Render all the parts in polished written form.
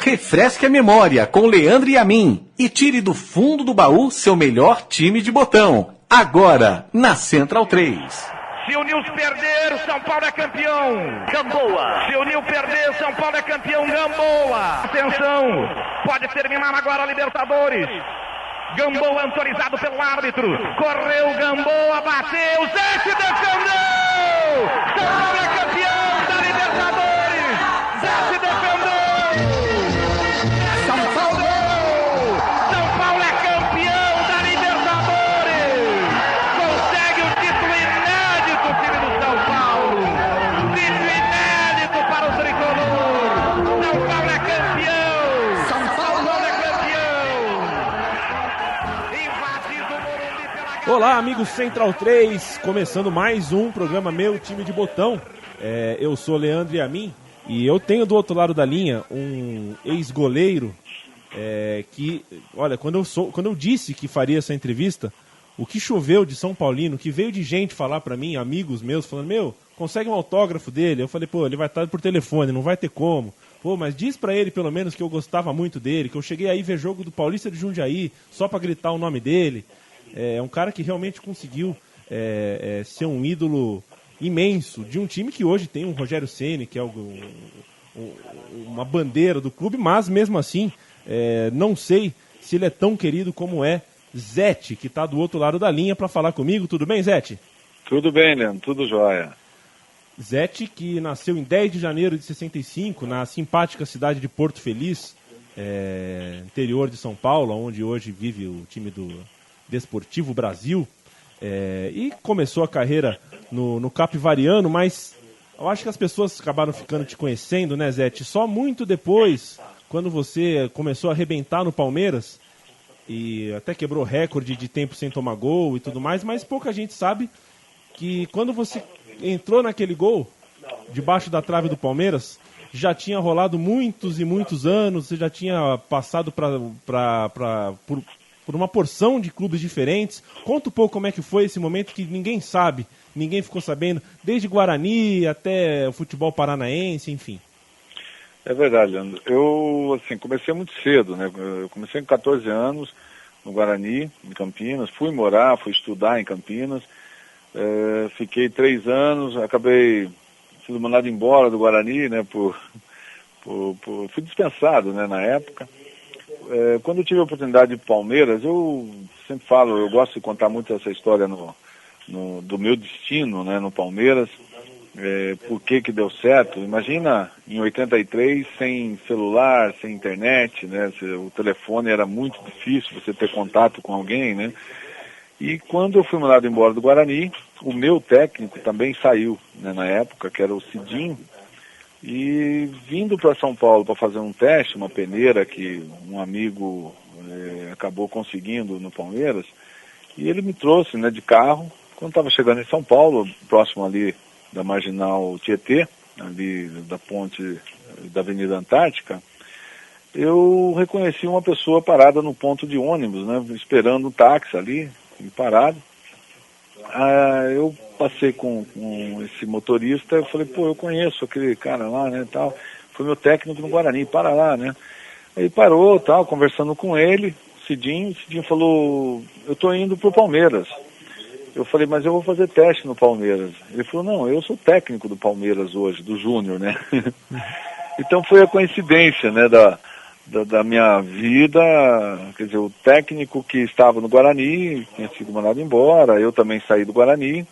Refresque a memória com Leandro e a mim e tire do fundo do baú seu melhor time de botão. Agora, na Central 3. Se o Nils perder, São Paulo é campeão. Gamboa. Se o Nils perder, São Paulo é campeão. Gamboa. Atenção, pode terminar agora a Libertadores. Gamboa autorizado pelo árbitro. Correu Gamboa, bateu, Zé se defendeu. São Paulo é campeão da Libertadores. Zé se defendeu. São Paulo. São Paulo é campeão da Libertadores. Consegue o título inédito, time do São Paulo. Título inédito para o tricolor. São Paulo é campeão. São Paulo é campeão. Olá, amigos Central 3, começando mais um programa Meu Time de Botão. Eu sou Leandro e a mim, e eu tenho do outro lado da linha um ex-goleiro que, olha, quando eu disse que faria essa entrevista, o que choveu de São Paulino, que veio de gente falar pra mim, amigos meus, falando, consegue um autógrafo dele? Eu falei, ele vai estar por telefone, não vai ter como. Mas diz pra ele pelo menos que eu gostava muito dele, que eu cheguei aí ver jogo do Paulista de Jundiaí, só pra gritar o nome dele. É um cara que realmente conseguiu ser um ídolo imenso de um time que hoje tem um Rogério Ceni, que é uma bandeira do clube, mas mesmo assim não sei se ele é tão querido como é Zete, que está do outro lado da linha para falar comigo. Tudo bem, Zete? Tudo bem, Leandro, tudo jóia. Zete, que nasceu em 10 de janeiro de 65, na simpática cidade de Porto Feliz, interior de São Paulo, onde hoje vive o time do Desportivo Brasil, e começou a carreira no Capivariano, mas eu acho que as pessoas acabaram ficando te conhecendo, né, Zete? Só muito depois, quando você começou a arrebentar no Palmeiras, e até quebrou recorde de tempo sem tomar gol e tudo mais, mas pouca gente sabe que quando você entrou naquele gol, debaixo da trave do Palmeiras, já tinha rolado muitos e muitos anos, você já tinha passado por uma porção de clubes diferentes. Conta um pouco como é que foi esse momento que ninguém sabe, ninguém ficou sabendo, desde Guarani até o futebol paranaense, enfim. É verdade, Leandro. Eu, comecei muito cedo, né? Eu comecei com 14 anos no Guarani, em Campinas, fui estudar em Campinas, fiquei 3 anos, acabei sendo mandado embora do Guarani, né? Fui dispensado, né, na época. Quando eu tive a oportunidade de Palmeiras, eu sempre falo, eu gosto de contar muito essa história do meu destino, né, no Palmeiras, por que deu certo. Imagina em 83, sem celular, sem internet, né, o telefone era muito difícil você ter contato com alguém, né, e quando eu fui mandado embora do Guarani, o meu técnico também saiu, né, na época, que era o Cidinho. E vindo para São Paulo para fazer um teste, uma peneira que um amigo acabou conseguindo no Palmeiras, e ele me trouxe, né, de carro. Quando estava chegando em São Paulo, próximo ali da Marginal Tietê, ali da ponte da Avenida Antártica, eu reconheci uma pessoa parada no ponto de ônibus, né, esperando um táxi ali, parado. Eu passei com esse motorista, eu falei, eu conheço aquele cara lá, né, tal, foi meu técnico no Guarani, para lá, né. Aí parou, tal, conversando com ele, o Cidinho falou, eu tô indo pro Palmeiras. Eu falei, mas eu vou fazer teste no Palmeiras. Ele falou, não, eu sou técnico do Palmeiras hoje, do Júnior, né. Então foi a coincidência, né, da minha vida, quer dizer, o técnico que estava no Guarani tinha sido mandado embora, eu também saí do Guarani,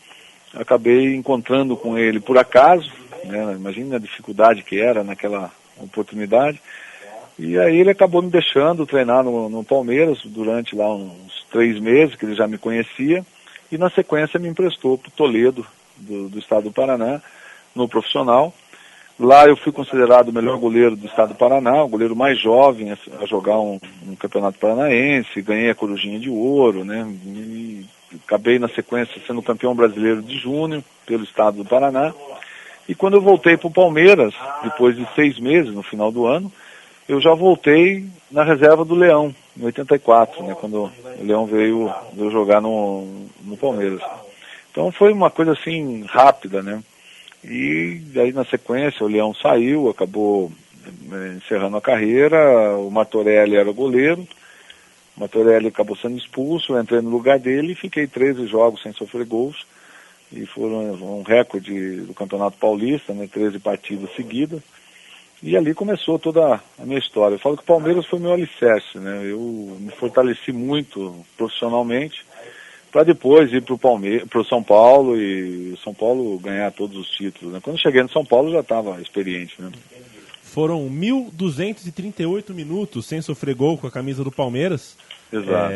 acabei encontrando com ele por acaso, né, imagina a dificuldade que era naquela oportunidade, e aí ele acabou me deixando treinar no Palmeiras durante lá uns 3 meses, que ele já me conhecia, e na sequência me emprestou para o Toledo, do estado do Paraná, no profissional. Lá eu fui considerado o melhor goleiro do estado do Paraná, o goleiro mais jovem a jogar um campeonato paranaense, ganhei a Corujinha de Ouro, né, e acabei na sequência sendo campeão brasileiro de júnior pelo estado do Paraná. E quando eu voltei para o Palmeiras, depois de 6 meses, no final do ano, eu já voltei na reserva do Leão, em 84, né, quando o Leão veio jogar no Palmeiras. Então foi uma coisa assim rápida, né. E aí na sequência o Leão saiu, acabou encerrando a carreira, o Martorelli era o goleiro, o Martorelli acabou sendo expulso, eu entrei no lugar dele e fiquei 13 jogos sem sofrer gols, e foram um recorde do Campeonato Paulista, né, 13 partidas seguidas, e ali começou toda a minha história. Eu falo que o Palmeiras foi meu alicerce, né, eu me fortaleci muito profissionalmente, para depois ir para o São Paulo, e o São Paulo ganhar todos os títulos, né. Quando eu cheguei no São Paulo já estava experiente, né. Foram 1.238 minutos sem sofrer gol com a camisa do Palmeiras. Exato.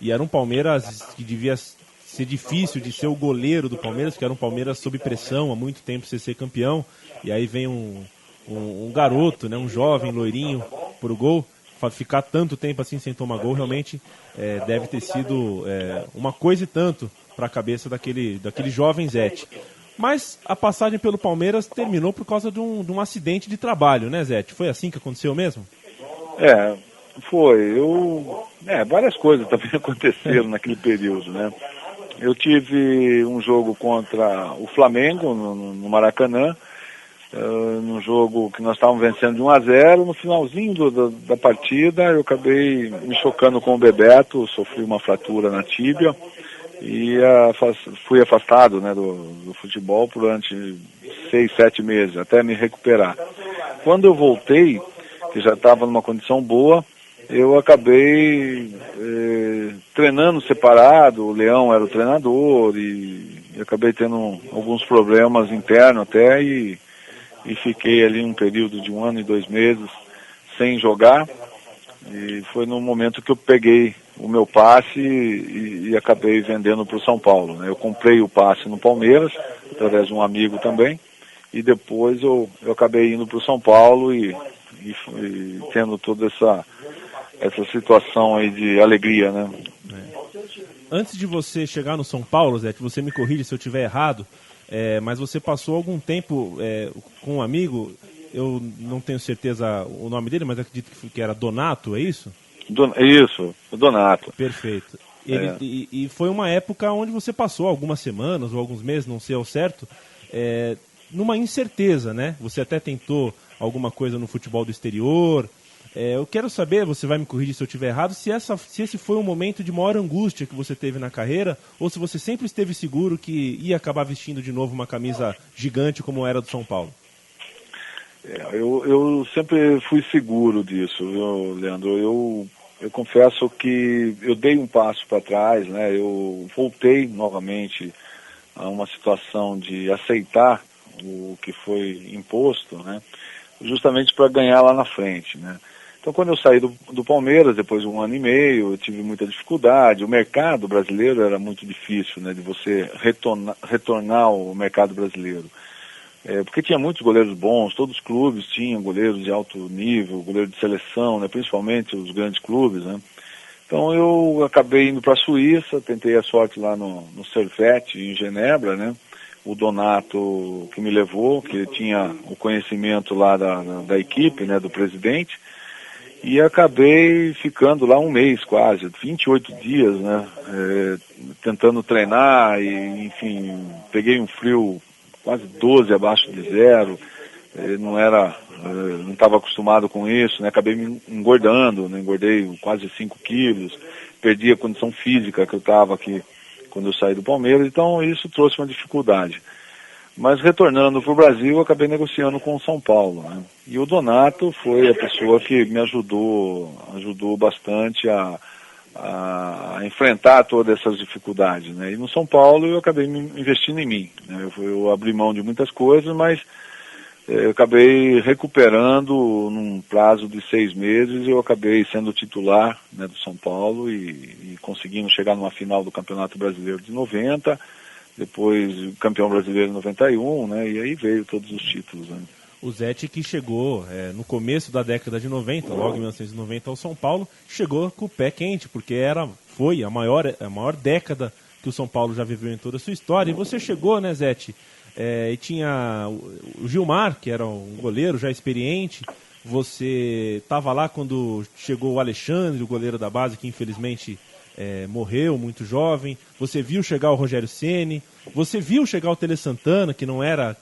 E era um Palmeiras que devia ser difícil de ser o goleiro do Palmeiras, que era um Palmeiras sob pressão há muito tempo sem ser campeão. E aí vem um garoto, né, um jovem loirinho pro gol. Ficar tanto tempo assim sem tomar gol realmente deve ter sido uma coisa e tanto para a cabeça daquele jovem Zete. Mas a passagem pelo Palmeiras terminou por causa de um acidente de trabalho, né, Zete? Foi assim que aconteceu mesmo? Foi. Várias coisas também aconteceram naquele período, né? Eu tive um jogo contra o Flamengo no Maracanã, num jogo que nós estávamos vencendo de 1-0, no finalzinho da partida eu acabei me chocando com o Bebeto, sofri uma fratura na tíbia, e fui afastado, né, do futebol durante 6, 7 meses, até me recuperar. Quando eu voltei, que já estava numa condição boa, eu acabei treinando separado, o Leão era o treinador, e acabei tendo alguns problemas internos até, e fiquei ali um período de 1 ano e 2 meses sem jogar, e foi no momento que eu peguei o meu passe e acabei vendendo para o São Paulo, né? Eu comprei o passe no Palmeiras, através de um amigo também, e depois eu acabei indo para o São Paulo e tendo toda essa situação aí de alegria, né? Antes de você chegar no São Paulo, Zé, você me corrige se eu estiver errado, mas você passou algum tempo com um amigo, eu não tenho certeza o nome dele, mas acredito que era Donato, é isso? Isso, o Donato. Perfeito. E foi uma época onde você passou algumas semanas ou alguns meses, não sei ao certo, numa incerteza, né? Você até tentou alguma coisa no futebol do exterior. Eu quero saber, você vai me corrigir se eu estiver errado, se esse foi um momento de maior angústia que você teve na carreira, ou se você sempre esteve seguro que ia acabar vestindo de novo uma camisa gigante como era do São Paulo. Eu sempre fui seguro disso, viu, Leandro? Eu confesso que eu dei um passo para trás, né? Eu voltei novamente a uma situação de aceitar o que foi imposto, né? Justamente para ganhar lá na frente, né? Então, quando eu saí do Palmeiras, depois de 1 ano e meio, eu tive muita dificuldade. O mercado brasileiro era muito difícil, né? De você retornar ao mercado brasileiro. Porque tinha muitos goleiros bons, todos os clubes tinham goleiros de alto nível, goleiro de seleção, né, principalmente os grandes clubes, né. Então eu acabei indo para a Suíça, tentei a sorte lá no Servette, em Genebra, né. O Donato que me levou, que tinha o conhecimento lá da equipe, né, do presidente, e acabei ficando lá um mês quase, 28 dias, né, tentando treinar, e enfim, peguei um frio quase 12 abaixo de zero, não estava acostumado com isso, né? Acabei me engordando, né? Engordei quase 5 quilos, perdi a condição física que eu estava aqui quando eu saí do Palmeiras, então isso trouxe uma dificuldade. Mas retornando para o Brasil, eu acabei negociando com o São Paulo, né? E o Donato foi a pessoa que me ajudou bastante a enfrentar todas essas dificuldades, né? E no São Paulo eu acabei investindo em mim, né? Eu abri mão de muitas coisas, mas eu acabei recuperando num prazo de 6 meses, eu acabei sendo titular, né, do São Paulo e conseguindo chegar numa final do Campeonato Brasileiro de 90, depois campeão brasileiro em 91, né? E aí veio todos os títulos, né? O Zete, que chegou no começo da década de 90, logo em 1990 ao São Paulo, chegou com o pé quente, porque foi a maior década que o São Paulo já viveu em toda a sua história. E você chegou, né, Zete, e tinha o Gilmar, que era um goleiro já experiente. Você estava lá quando chegou o Alexandre, o goleiro da base, que infelizmente morreu muito jovem. Você viu chegar o Rogério Ceni, você viu chegar o Tele Santana, que não era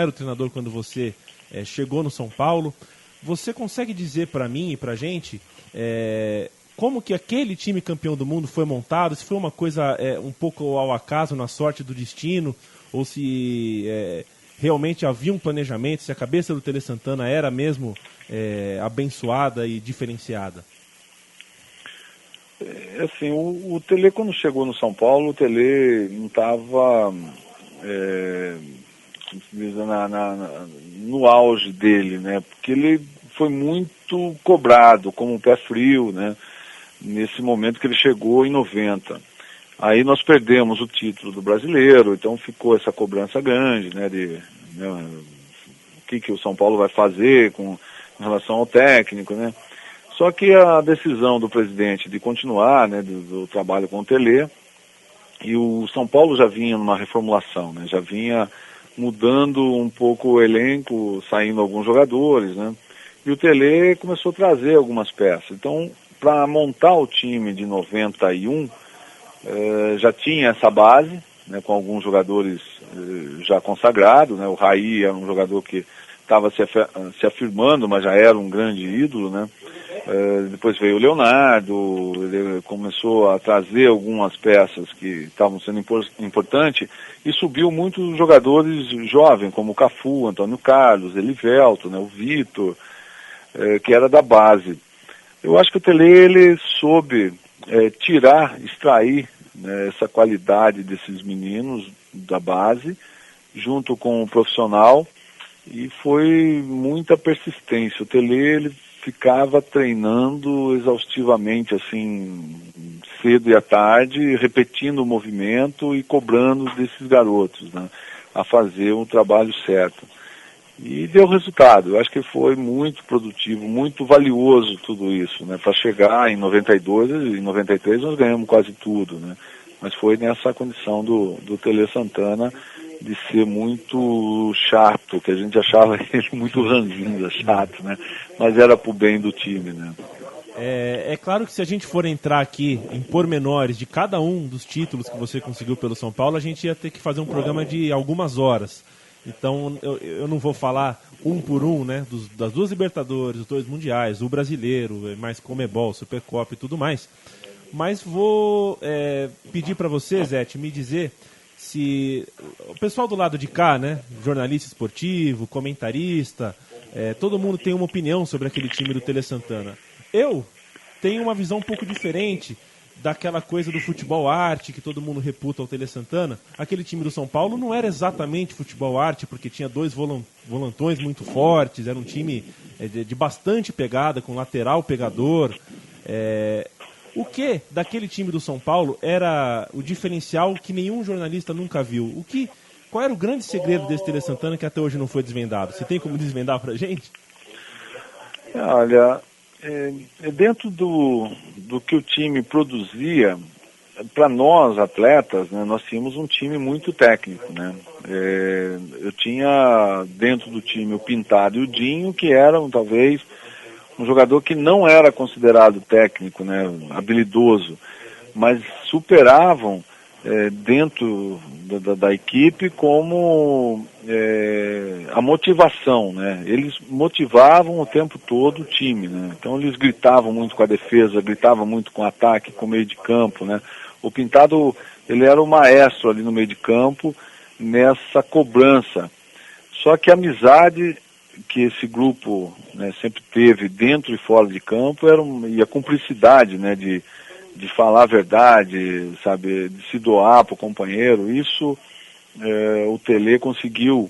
o treinador quando você chegou no São Paulo. você consegue dizer para mim e para a gente como que aquele time campeão do mundo foi montado? Se foi uma coisa um pouco ao acaso, na sorte do destino, ou se realmente havia um planejamento, se a cabeça do Tele Santana era mesmo abençoada e diferenciada? Assim, o Tele, quando chegou no São Paulo, o Tele não estava no auge dele, né? Porque ele foi muito cobrado, como um pé frio, né? Nesse momento que ele chegou em 90. Aí nós perdemos o título do brasileiro, então ficou essa cobrança grande, né? O que o São Paulo vai fazer em relação ao técnico, né? Só que a decisão do presidente de continuar, né, do trabalho com o Tele, e o São Paulo já vinha numa reformulação, né, já vinha mudando um pouco o elenco, saindo alguns jogadores, né, e o Tele começou a trazer algumas peças. Então, para montar o time de 91, já tinha essa base, né, com alguns jogadores já consagrados, né, o Raí era um jogador que estava se afirmando, mas já era um grande ídolo, né. Depois veio o Leonardo, ele começou a trazer algumas peças que estavam sendo importantes e subiu muitos jogadores jovens, como o Cafu, Antônio Carlos, Elivelto, né, o Vitor, que era da base. Eu acho que o Tele, ele soube extrair, né, essa qualidade desses meninos da base, junto com o profissional, e foi muita persistência. O Tele, ele ficava treinando exaustivamente, assim, cedo e à tarde, repetindo o movimento e cobrando desses garotos, né, a fazer o trabalho certo. E deu resultado. Eu acho que foi muito produtivo, muito valioso tudo isso, né, para chegar em 92 e em 93 nós ganhamos quase tudo, né, mas foi nessa condição do Tele Santana de ser muito chato, que a gente achava ele muito ranzinza, chato, né? Mas era pro bem do time, né? É claro que se a gente for entrar aqui em pormenores de cada um dos títulos que você conseguiu pelo São Paulo, a gente ia ter que fazer um programa de algumas horas. Então eu não vou falar um por um, né? Das duas Libertadores, dos 2 Mundiais, o Brasileiro, mais Comebol, Supercopa e tudo mais. Mas vou pedir para você, Zete, me dizer se o pessoal do lado de cá, né, jornalista esportivo, comentarista, todo mundo tem uma opinião sobre aquele time do Tele Santana. Eu tenho uma visão um pouco diferente daquela coisa do futebol arte que todo mundo reputa ao Tele Santana. Aquele time do São Paulo não era exatamente futebol arte, porque tinha 2 volantões muito fortes, era um time de bastante pegada, com lateral pegador. O que daquele time do São Paulo era o diferencial que nenhum jornalista nunca viu? Qual era o grande segredo desse Tele Santana que até hoje não foi desvendado? Você tem como desvendar pra gente? Olha, dentro do que o time produzia, para nós atletas, né, nós tínhamos um time muito técnico, né? Eu tinha dentro do time o Pintado e o Dinho, que eram talvez um jogador que não era considerado técnico, né, habilidoso, mas superavam dentro da equipe como a motivação, né? Eles motivavam o tempo todo o time, né? Então eles gritavam muito com a defesa, gritavam muito com o ataque, com o meio de campo, né? O Pintado, ele era o maestro ali no meio de campo nessa cobrança. Só que a amizade que esse grupo, né, sempre teve dentro e fora de campo e a cumplicidade, né, de falar a verdade, sabe, de se doar para o companheiro, isso o Tele conseguiu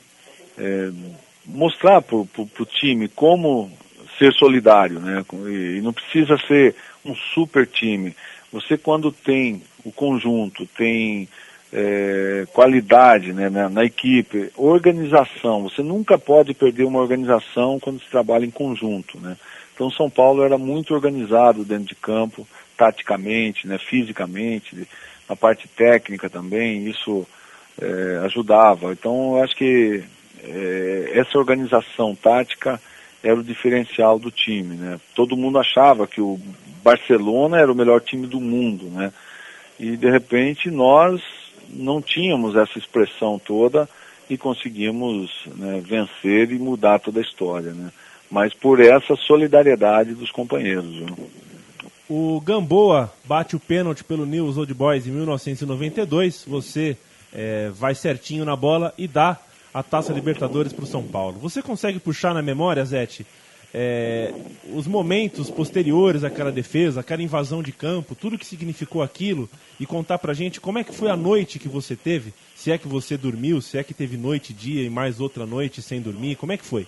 mostrar para o time como ser solidário, né, e não precisa ser um super time. Você, quando tem o conjunto, tem qualidade, né, na equipe, organização, você nunca pode perder uma organização quando se trabalha em conjunto, né? Então São Paulo era muito organizado dentro de campo, taticamente, né, fisicamente, na parte técnica também, isso ajudava. Então eu acho que essa organização tática era o diferencial do time, né? Todo mundo achava que o Barcelona era o melhor time do mundo, né? E de repente nós não tínhamos essa expressão toda e conseguimos, né, vencer e mudar toda a história, né? mas por essa solidariedade dos companheiros, viu? O Gamboa bate o pênalti pelo Newell's Old Boys em 1992, você vai certinho na bola e dá a Taça Libertadores para o São Paulo. Você consegue puxar na memória, Zete, os momentos posteriores àquela defesa, aquela invasão de campo, tudo que significou aquilo, e contar pra gente como é que foi a noite que você teve, se é que você dormiu, se é que teve noite e dia e mais outra noite sem dormir, como é que foi?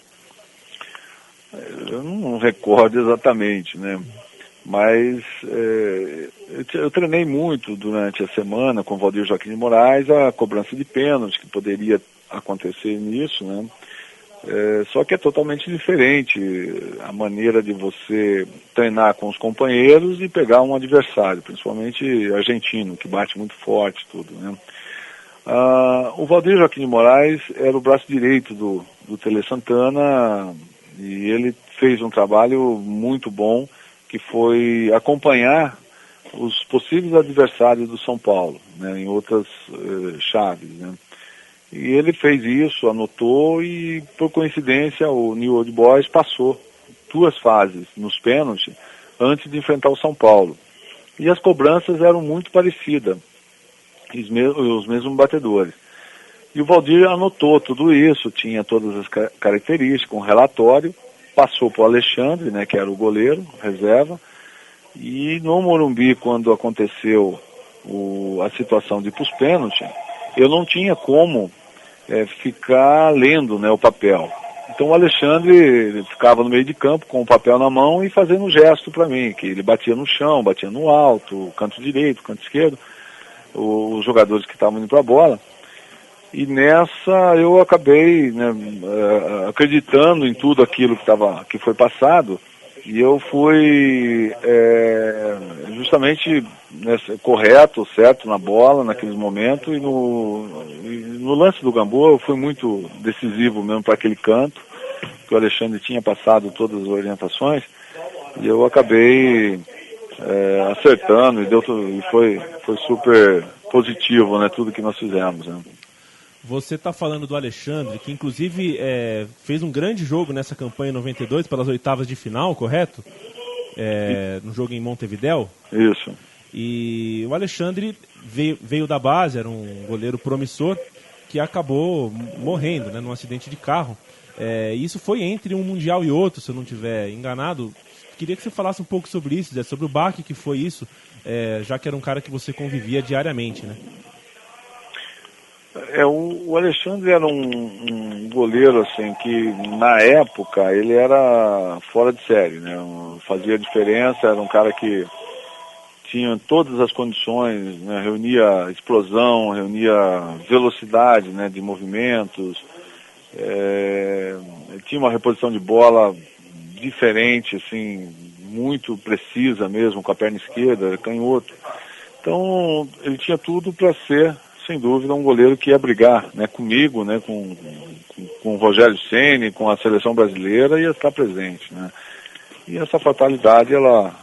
Eu não recordo exatamente, né? Mas eu treinei muito durante a semana com o Valdir Joaquim de Moraes a cobrança de pênalti que poderia acontecer nisso, né? Só que é totalmente diferente a maneira de você treinar com os companheiros e pegar um adversário, principalmente argentino, que bate muito forte, tudo, né? O Valdir Joaquim de Moraes era o braço direito do Tele Santana e ele fez um trabalho muito bom, que foi acompanhar os possíveis adversários do São Paulo, né, em outras chaves, né? E ele fez isso, anotou e, por coincidência, o Newell's Old Boys passou 2 fases nos pênaltis antes de enfrentar o São Paulo. E as cobranças eram muito parecidas, os mesmos batedores. E o Valdir anotou tudo isso, tinha todas as características, um relatório, passou para o Alexandre, né, que era o goleiro, reserva, e no Morumbi, quando aconteceu a situação de ir para os pênaltis, eu não tinha como ficar lendo, né, o papel. Então o Alexandre ficava no meio de campo com o papel na mão e fazendo um gesto para mim, que ele batia no chão, batia no alto, canto direito, canto esquerdo, os jogadores que estavam indo para a bola. E nessa eu acabei, né, acreditando em tudo aquilo que foi passado, e eu fui justamente correto, certo, na bola, naqueles momentos, e no lance do Gamboa eu fui muito decisivo mesmo para aquele canto, que o Alexandre tinha passado todas as orientações, e eu acabei acertando, e foi super positivo, né, tudo que nós fizemos, né. Você está falando do Alexandre, que inclusive fez um grande jogo nessa campanha em 92, pelas oitavas de final, correto? No jogo em Montevidéu. Isso. E o Alexandre veio da base, era um goleiro promissor, que acabou morrendo, né, num acidente de carro. Isso foi entre um Mundial e outro, se eu não estiver enganado. Queria que você falasse um pouco sobre isso, Zé, sobre o baque que foi isso, já que era um cara que você convivia diariamente, né? O Alexandre era um goleiro assim que na época ele era fora de série, né? Fazia diferença, era um cara que tinha todas as condições, né? Reunia explosão, reunia velocidade, né, de movimentos, tinha uma reposição de bola diferente, assim, muito precisa mesmo, com a perna esquerda, era canhoto. Então ele tinha tudo para ser, sem dúvida, um goleiro que ia brigar, né, comigo, né, com o Rogério Ceni, com a seleção brasileira, ia estar presente, né. E essa fatalidade, ela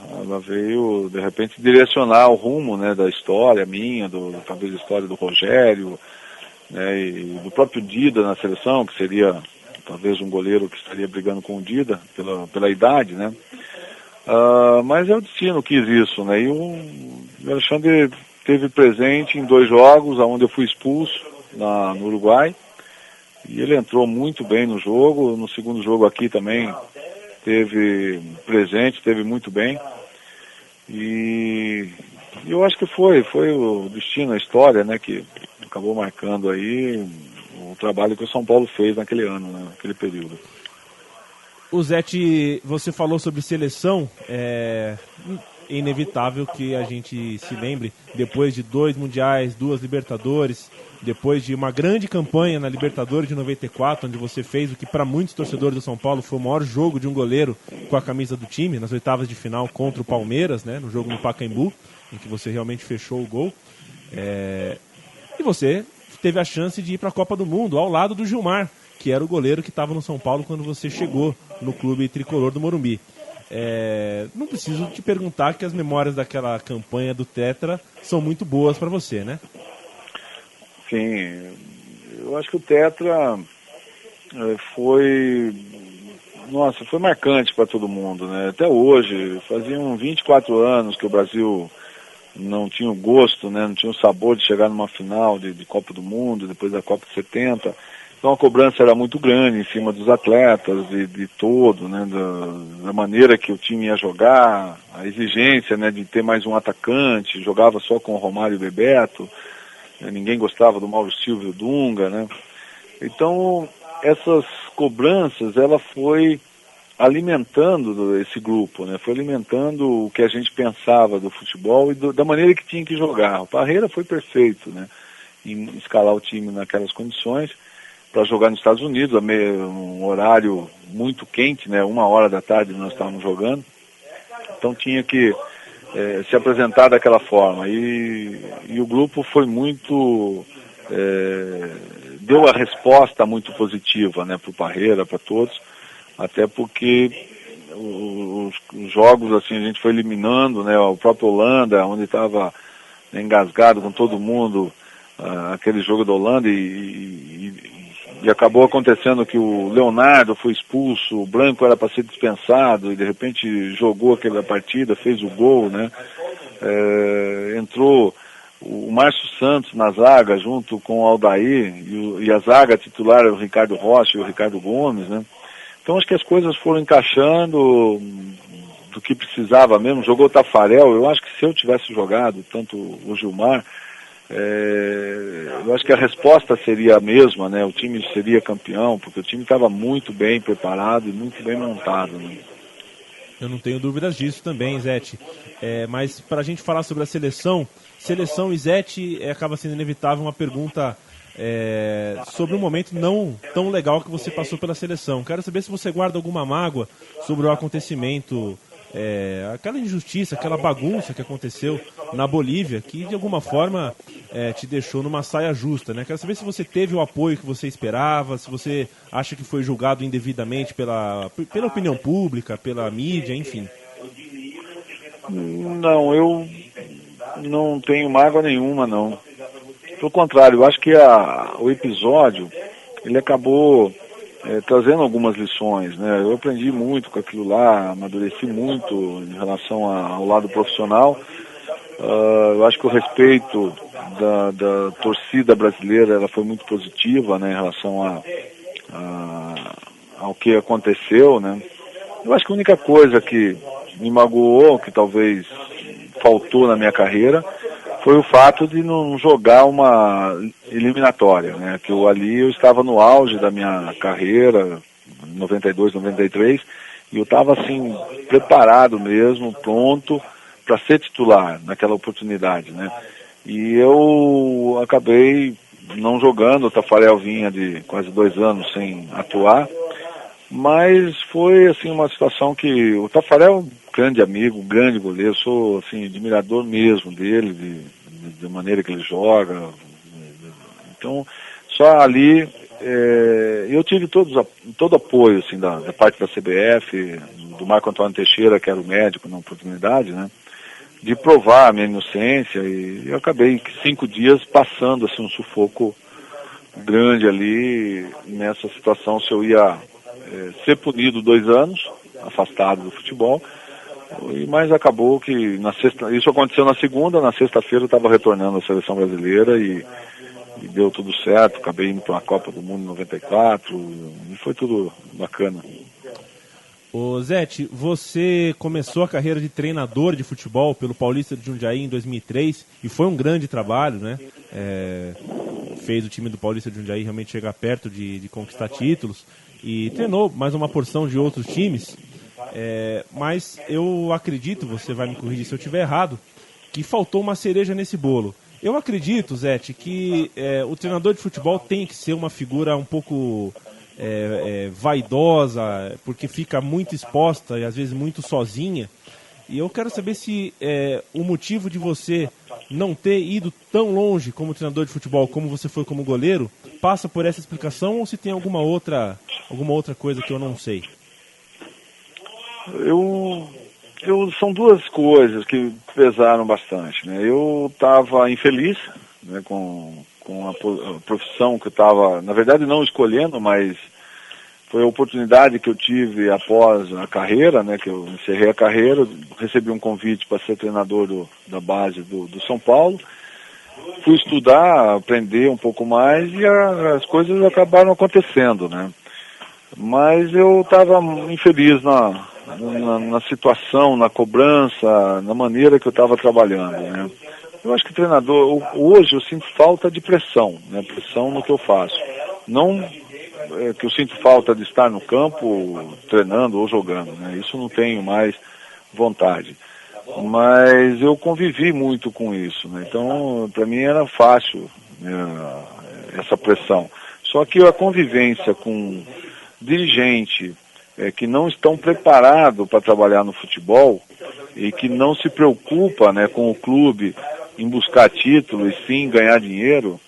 veio, de repente, direcionar o rumo, né, da história minha, talvez a história do Rogério, né, e do próprio Dida na seleção, que seria talvez um goleiro que estaria brigando com o Dida pela idade, né. Mas é o destino que quis isso, né, e o Alexandre esteve presente em 2 jogos, onde eu fui expulso no Uruguai, e ele entrou muito bem no jogo. No segundo jogo aqui também esteve presente, esteve muito bem, e eu acho que foi o destino, a história, né, que acabou marcando aí o trabalho que o São Paulo fez naquele ano, né, naquele período. O Zete, você falou sobre seleção, é inevitável que a gente se lembre, depois de 2 mundiais, 2 Libertadores, depois de uma grande campanha na Libertadores de 94, onde você fez o que para muitos torcedores do São Paulo foi o maior jogo de um goleiro com a camisa do time, nas oitavas de final contra o Palmeiras, né, no jogo no Pacaembu, em que você realmente fechou o gol. E você teve a chance de ir para a Copa do Mundo, ao lado do Gilmar, que era o goleiro que estava no São Paulo quando você chegou no clube tricolor do Morumbi. Não preciso te perguntar que as memórias daquela campanha do Tetra são muito boas para você, né? Sim, eu acho que o Tetra foi nossa, foi marcante para todo mundo, né? Até hoje, faziam 24 anos que o Brasil não tinha o gosto, né? Não tinha o sabor de chegar numa final de Copa do Mundo, depois da Copa de 70. Então a cobrança era muito grande em cima dos atletas, de todo, né? Da maneira que o time ia jogar, a exigência, né? De ter mais um atacante, jogava só com o Romário e o Bebeto, né? Ninguém gostava do Mauro Silva e o Dunga, né? Então essas cobranças, ela foi alimentando esse grupo, né? Foi alimentando o que a gente pensava do futebol e da maneira que tinha que jogar. O Parreira foi perfeito, né? Em escalar o time naquelas condições para jogar nos Estados Unidos, um horário muito quente, né? 1h da tarde nós estávamos jogando, então tinha que se apresentar daquela forma e o grupo foi muito deu a resposta muito positiva, né? Para o Parreira, para todos, até porque os jogos assim a gente foi eliminando, né? O próprio Holanda, onde estava engasgado com todo mundo, aquele jogo da Holanda e acabou acontecendo que o Leonardo foi expulso, o Branco era para ser dispensado e de repente jogou aquela partida, fez o gol, né? Entrou o Márcio Santos na zaga junto com o Aldair e a zaga titular era o Ricardo Rocha e o Ricardo Gomes, né? Então acho que as coisas foram encaixando do que precisava mesmo. Jogou o Tafarel, eu acho que se eu tivesse jogado, tanto o Gilmar, eu acho que a resposta seria a mesma, né? O time seria campeão, porque o time estava muito bem preparado e muito bem montado, né? Eu não tenho dúvidas disso também, Zete. Mas para a gente falar sobre a seleção e Zete, acaba sendo inevitável uma pergunta sobre um momento não tão legal que você passou pela seleção. Quero saber se você guarda alguma mágoa sobre o acontecimento, aquela injustiça, aquela bagunça que aconteceu na Bolívia, que de alguma forma te deixou numa saia justa, né? Quero saber se você teve o apoio que você esperava, se você acha que foi julgado indevidamente pela opinião pública, pela mídia, enfim. Não, eu não tenho mágoa nenhuma, não. Pelo contrário, eu acho que o episódio, ele acabou trazendo algumas lições, né? Eu aprendi muito com aquilo lá, amadureci muito em relação ao lado profissional. Eu acho que o respeito da torcida brasileira, ela foi muito positiva, né, em relação ao que aconteceu, né? Eu acho que a única coisa que me magoou, que talvez faltou na minha carreira, foi o fato de não jogar uma eliminatória, né? Que ali eu estava no auge da minha carreira, 92, 93, e eu estava assim, preparado mesmo, pronto para ser titular naquela oportunidade, né? E eu acabei não jogando, o Tafarel vinha de quase 2 anos sem atuar, mas foi assim uma situação que o Tafarel é um grande amigo, um grande goleiro, sou assim admirador mesmo dele, da maneira que ele joga. Então, só ali eu tive todo apoio assim da parte da CBF, do Marco Antônio Teixeira, que era o médico na oportunidade, né, de provar a minha inocência, e eu acabei 5 dias passando assim um sufoco grande ali nessa situação, se eu ia ser punido 2 anos, afastado do futebol, mas acabou que isso aconteceu na segunda, na sexta-feira eu estava retornando à seleção brasileira e deu tudo certo, acabei indo para a Copa do Mundo em 94 e foi tudo bacana. Ô Zete, você começou a carreira de treinador de futebol pelo Paulista de Jundiaí em 2003 e foi um grande trabalho, né? Fez o time do Paulista de Jundiaí realmente chegar perto de conquistar títulos e treinou mais uma porção de outros times. Mas eu acredito, você vai me corrigir se eu estiver errado, que faltou uma cereja nesse bolo. Eu acredito, Zete, que o treinador de futebol tem que ser uma figura um pouco vaidosa, porque fica muito exposta e às vezes muito sozinha. E eu quero saber se o motivo de você não ter ido tão longe como treinador de futebol como você foi como goleiro passa por essa explicação ou se tem alguma outra coisa que eu não sei. São 2 coisas que pesaram bastante, né? Eu estava infeliz, né, com a profissão que eu estava, na verdade não escolhendo, mas foi a oportunidade que eu tive após a carreira, né, que eu encerrei a carreira, recebi um convite para ser treinador da base do São Paulo. Fui estudar, aprender um pouco mais e as coisas acabaram acontecendo, né? Mas eu estava infeliz na situação, na cobrança, na maneira que eu estava trabalhando, né? Eu acho que treinador, hoje eu sinto falta de pressão, né? Pressão no que eu faço. Não que eu sinto falta de estar no campo treinando ou jogando, né? Isso não tenho mais vontade. Mas eu convivi muito com isso, né? Então, para mim era fácil, né, essa pressão. Só que a convivência com dirigente que não estão preparados para trabalhar no futebol e que não se preocupa, né, com o clube em buscar título e sim ganhar dinheiro,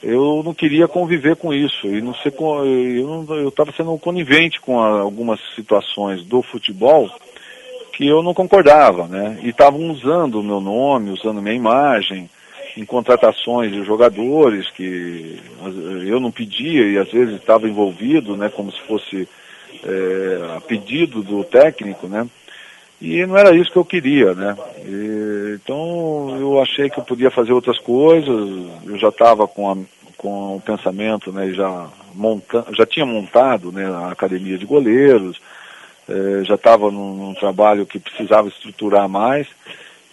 eu não queria conviver com isso. E eu estava sendo conivente com algumas situações do futebol que eu não concordava, né? E estavam usando o meu nome, usando minha imagem, em contratações de jogadores que eu não pedia e às vezes estava envolvido, né? Como se fosse a pedido do técnico, né? E não era isso que eu queria, né? Então eu achei que eu podia fazer outras coisas. Eu já estava com o pensamento, né? Já tinha montado, né, a academia de goleiros. Já estava num trabalho que precisava estruturar mais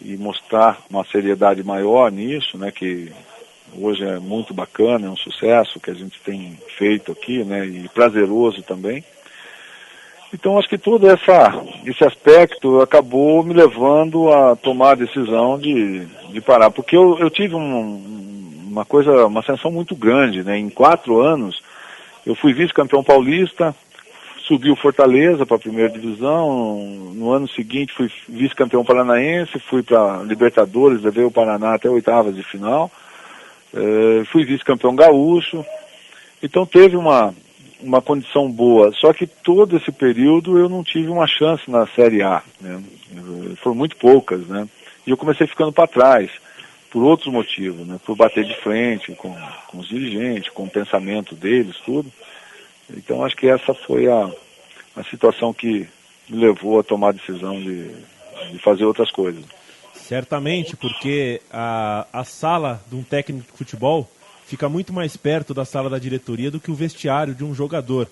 e mostrar uma seriedade maior nisso, né, que hoje é muito bacana, é um sucesso que a gente tem feito aqui, né, e prazeroso também. Então acho que todo esse aspecto acabou me levando a tomar a decisão de parar, porque eu tive uma ascensão muito grande, né, em 4 anos eu fui vice-campeão paulista, subi o Fortaleza para a primeira divisão, no ano seguinte fui vice-campeão paranaense, fui para Libertadores, levei o Paraná até oitavas de final, fui vice-campeão gaúcho, então teve uma condição boa, só que todo esse período eu não tive uma chance na Série A, né? Foram muito poucas, né? E eu comecei ficando para trás, por outros motivos, né? Por bater de frente com os dirigentes, com o pensamento deles, tudo. Então acho que essa foi a situação que me levou a tomar a decisão de fazer outras coisas. Certamente, porque a sala de um técnico de futebol fica muito mais perto da sala da diretoria do que o vestiário de um jogador.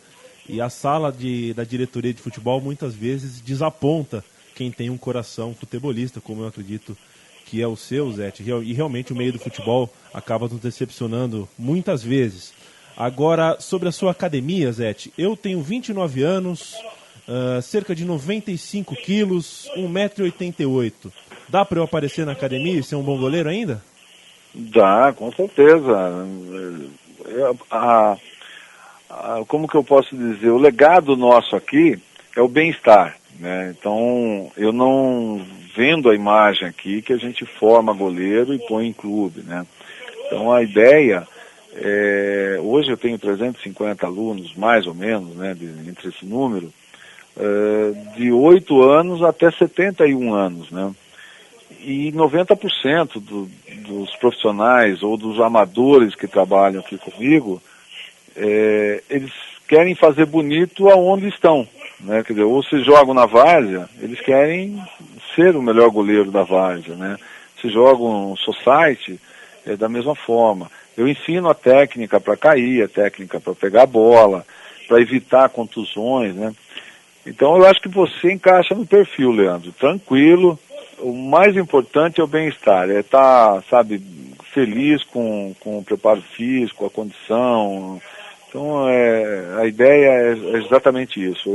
E a sala da diretoria de futebol muitas vezes desaponta quem tem um coração futebolista, como eu acredito que é o seu, Zé. E realmente o meio do futebol acaba nos decepcionando muitas vezes. Agora, sobre a sua academia, Zete, eu tenho 29 anos, cerca de 95 quilos, 1,88 m. Dá para eu aparecer na academia e ser um bom goleiro ainda? Dá, com certeza. Como que eu posso dizer? O legado nosso aqui é o bem-estar, né? Então, eu não vendo a imagem aqui que a gente forma goleiro e põe em clube, né? Então, a ideia... hoje eu tenho 350 alunos, mais ou menos, né, entre esse número, de 8 anos até 71 anos, né? E 90% dos profissionais ou dos amadores que trabalham aqui comigo, eles querem fazer bonito aonde estão, né? Quer dizer, ou se jogam na várzea, eles querem ser o melhor goleiro da várzea, né? Se jogam society, da mesma forma. Eu ensino a técnica para cair, a técnica para pegar a bola, para evitar contusões, né? Então eu acho que você encaixa no perfil, Leandro, tranquilo. O mais importante é o bem-estar, é estar, sabe, feliz com o preparo físico, a condição. Então a ideia é exatamente isso.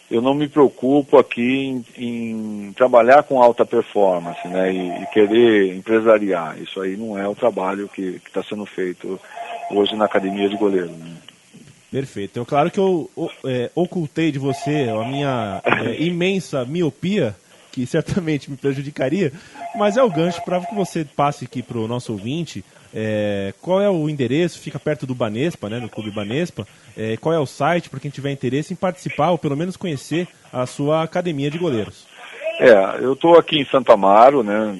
Eu não me preocupo aqui em trabalhar com alta performance, né, e querer empresariar. Isso aí não é o trabalho que está sendo feito hoje na academia de goleiro, né? Perfeito. Então, claro que eu ocultei de você a minha imensa miopia, que certamente me prejudicaria, mas é o gancho para que você passe aqui para o nosso ouvinte. Qual é o endereço? Fica perto do Banespa, né, no Clube Banespa. Qual é o site para quem tiver interesse em participar ou pelo menos conhecer a sua academia de goleiros? Eu estou aqui em Santo Amaro, né,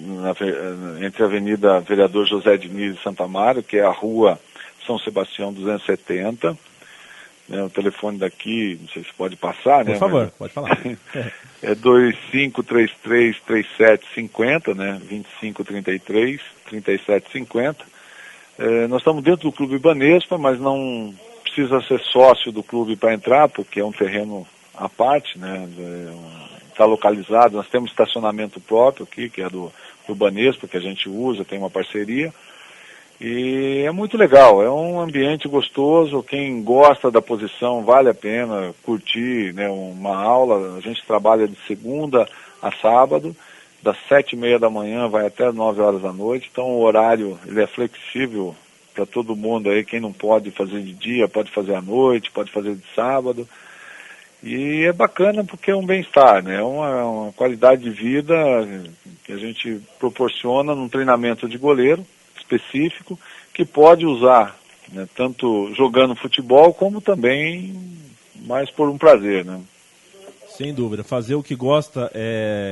entre a Avenida Vereador José Diniz e Santo Amaro, que é a Rua São Sebastião 270. né? O telefone daqui, não sei se pode passar, né? Por favor, pode falar. É 2533-3750, né? 2533-3750. Nós estamos dentro do Clube Banespa, mas não precisa ser sócio do clube para entrar, porque é um terreno à parte, né? Está localizado, nós temos estacionamento próprio aqui, que é do Banespa, que a gente usa, tem uma parceria. E é muito legal, é um ambiente gostoso, quem gosta da posição vale a pena curtir, né, uma aula. A gente trabalha de segunda a sábado, das 7h30 da manhã vai até 9 horas da noite, então o horário ele é flexível para todo mundo aí, quem não pode fazer de dia, pode fazer à noite, pode fazer de sábado. E é bacana porque é um bem-estar, né? É uma qualidade de vida que a gente proporciona num treinamento de goleiro específico, que pode usar, né, tanto jogando futebol como também mais por um prazer, né? Sem dúvida, fazer o que gosta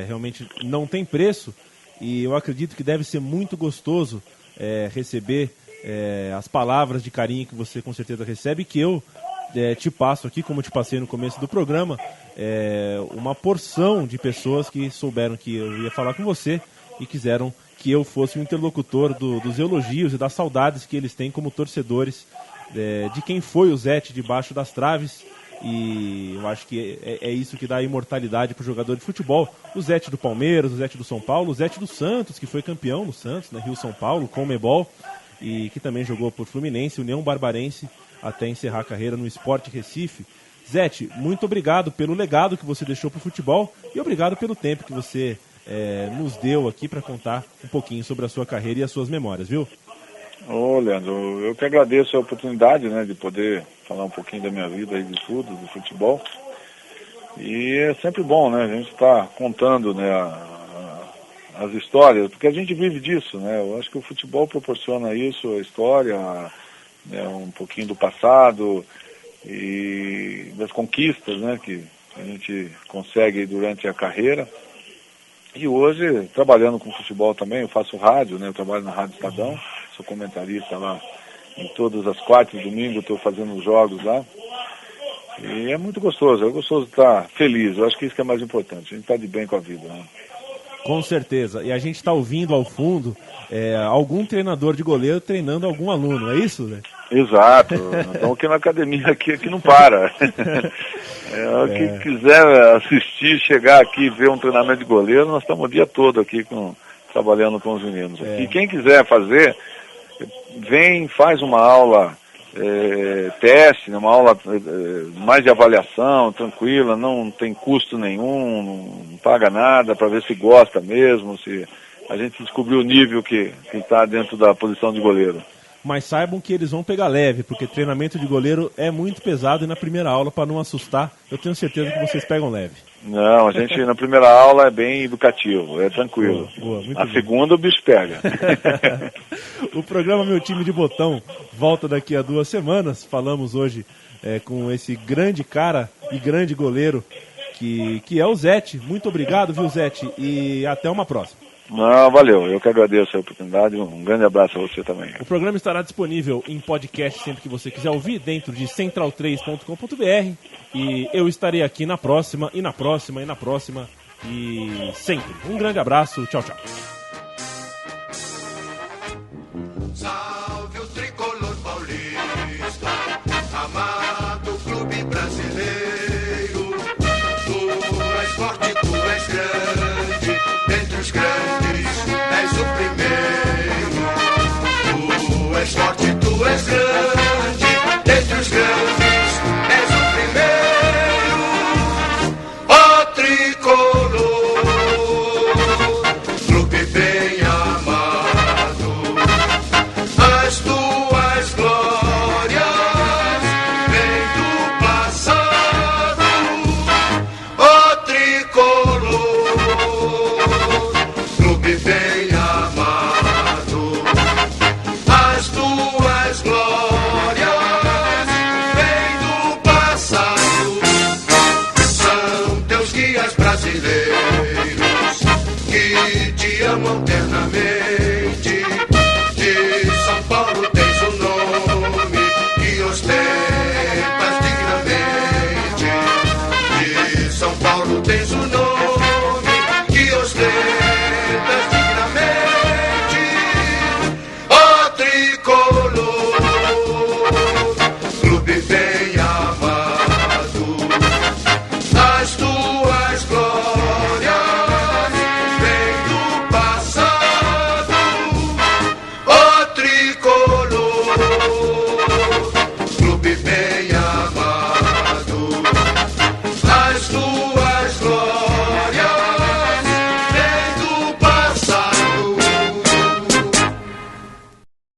realmente não tem preço, e eu acredito que deve ser muito gostoso receber as palavras de carinho que você com certeza recebe, que eu te passo aqui, como te passei no começo do programa, uma porção de pessoas que souberam que eu ia falar com você e quiseram que eu fosse o interlocutor dos elogios e das saudades que eles têm como torcedores de quem foi o Zete debaixo das traves. E eu acho que é isso que dá imortalidade para o jogador de futebol. O Zete do Palmeiras, o Zete do São Paulo, o Zete do Santos, que foi campeão no Santos, né, Rio São Paulo, Conmebol, e que também jogou por Fluminense, União Barbarense, até encerrar a carreira no Sport Recife. Zete, muito obrigado pelo legado que você deixou para o futebol e obrigado pelo tempo que você nos deu aqui para contar um pouquinho sobre a sua carreira e as suas memórias, viu? Ô, Leandro, eu que agradeço a oportunidade, né, de poder falar um pouquinho da minha vida e de tudo, do futebol. E é sempre bom, né, a gente está contando, né, as histórias, porque a gente vive disso, né, eu acho que o futebol proporciona isso, a história, né, um pouquinho do passado e das conquistas, né, que a gente consegue durante a carreira. E hoje, trabalhando com futebol também, eu faço rádio, né, eu trabalho na Rádio Estadão, sou comentarista lá em todas as quartas de domingo, estou fazendo os jogos lá. E é muito gostoso, é gostoso estar feliz, eu acho que isso que é mais importante, a gente está de bem com a vida, né? Com certeza, e a gente está ouvindo ao fundo algum treinador de goleiro treinando algum aluno, é isso, né? Exato, estamos aqui na academia aqui não para. Quem quiser assistir, chegar aqui e ver um treinamento de goleiro, nós estamos o dia todo aqui trabalhando com os meninos. E quem quiser fazer, vem, faz uma aula teste, uma aula mais de avaliação, tranquila, não tem custo nenhum, não paga nada, para ver se gosta mesmo, se a gente descobriu o nível que está dentro da posição de goleiro. Mas saibam que eles vão pegar leve, porque treinamento de goleiro é muito pesado e na primeira aula, para não assustar, eu tenho certeza que vocês pegam leve. Não, a gente na primeira aula é bem educativo, é tranquilo. Boa, a segunda o bicho pega. O programa Meu Time de Botão volta daqui a 2 semanas. Falamos hoje com esse grande cara e grande goleiro que é o Zete. Muito obrigado, viu, Zete? E até uma próxima. Não, valeu, eu que agradeço a oportunidade, um grande abraço a você também. O programa estará disponível em podcast sempre que você quiser ouvir, dentro de central3.com.br, e eu estarei aqui na próxima, e na próxima, e na próxima, e sempre. Um grande abraço, tchau, tchau. Salve o tricolor paulista, amado clube brasileiro, tu és forte, tu és grande, dentre os grandes és o primeiro. Tu és forte, tu és grande, dentre os grandes és o primeiro. Ó tricolor, clube bem amado, as tuas glórias vêm do passado. Ó tricolor, clube bem amado, as tuas glórias vêm do passado. São teus guias brasileiros que te amam eternamente. De São Paulo tens o nome que ostentas dignamente. você.